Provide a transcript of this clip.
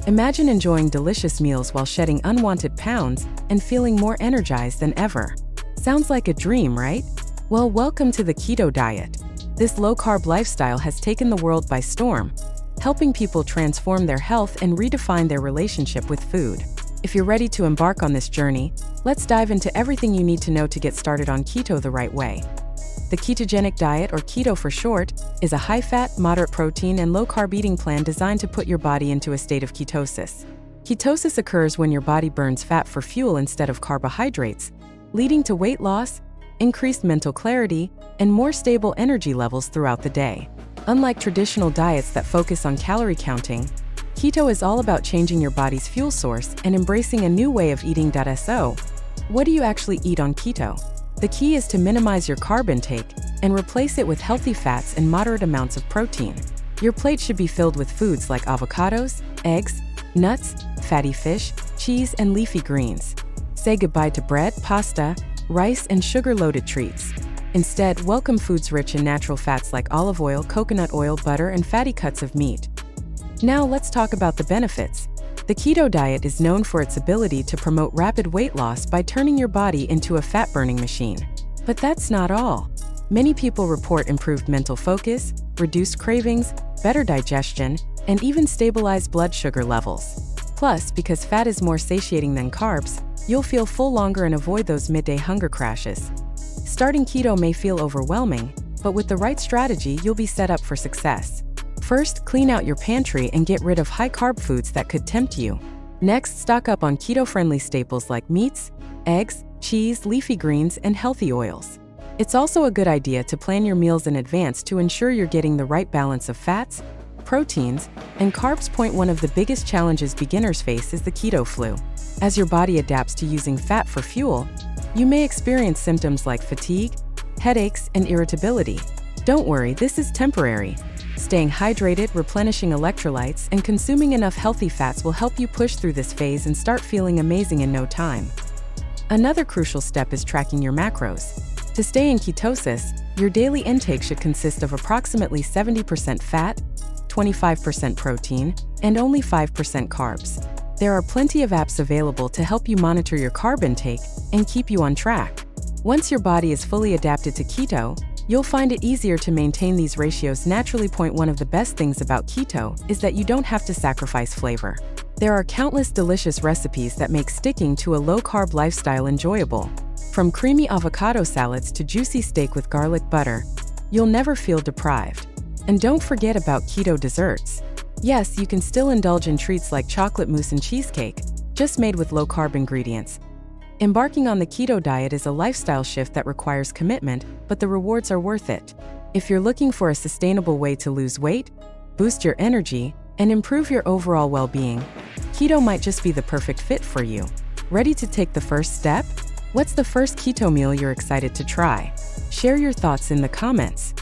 Imagine enjoying delicious meals while shedding unwanted pounds and feeling more energized than ever. Sounds like a dream, right? Well, welcome to the keto diet. This low-carb lifestyle has taken the world by storm, helping people transform their health and redefine their relationship with food. If you're ready to embark on this journey, let's dive into everything you need to know to get started on keto the right way. The ketogenic diet, or keto for short, is a high-fat, moderate protein, and low-carb eating plan designed to put your body into a state of ketosis. Ketosis occurs when your body burns fat for fuel instead of carbohydrates, leading to weight loss, increased mental clarity, and more stable energy levels throughout the day. Unlike traditional diets that focus on calorie counting, keto is all about changing your body's fuel source and embracing a new way of eating. So, what do you actually eat on keto? The key is to minimize your carb intake and replace it with healthy fats and moderate amounts of protein. Your plate should be filled with foods like avocados, eggs, nuts, fatty fish, cheese, and leafy greens. Say goodbye to bread, pasta, rice, and sugar-loaded treats. Instead, welcome foods rich in natural fats like olive oil, coconut oil, butter, and fatty cuts of meat. Now let's talk about the benefits. The keto diet is known for its ability to promote rapid weight loss by turning your body into a fat-burning machine. But that's not all. Many people report improved mental focus, reduced cravings, better digestion, and even stabilized blood sugar levels. Plus, because fat is more satiating than carbs, you'll feel full longer and avoid those midday hunger crashes. Starting keto may feel overwhelming, but with the right strategy, you'll be set up for success. First, clean out your pantry and get rid of high-carb foods that could tempt you. Next, stock up on keto-friendly staples like meats, eggs, cheese, leafy greens, and healthy oils. It's also a good idea to plan your meals in advance to ensure you're getting the right balance of fats, proteins, and carbs. One of the biggest challenges beginners face is the keto flu. As your body adapts to using fat for fuel, you may experience symptoms like fatigue, headaches, and irritability. Don't worry, this is temporary. Staying hydrated, replenishing electrolytes, and consuming enough healthy fats will help you push through this phase and start feeling amazing in no time. Another crucial step is tracking your macros. To stay in ketosis, your daily intake should consist of approximately 70% fat, 25% protein, and only 5% carbs. There are plenty of apps available to help you monitor your carb intake and keep you on track. Once your body is fully adapted to keto, you'll find it easier to maintain these ratios naturally. One of the best things about keto is that you don't have to sacrifice flavor. There are countless delicious recipes that make sticking to a low-carb lifestyle enjoyable. From creamy avocado salads to juicy steak with garlic butter, you'll never feel deprived. And don't forget about keto desserts. Yes, you can still indulge in treats like chocolate mousse and cheesecake, just made with low-carb ingredients. Embarking on the keto diet is a lifestyle shift that requires commitment, but the rewards are worth it. If you're looking for a sustainable way to lose weight, boost your energy, and improve your overall well-being, keto might just be the perfect fit for you. Ready to take the first step? What's the first keto meal you're excited to try? Share your thoughts in the comments.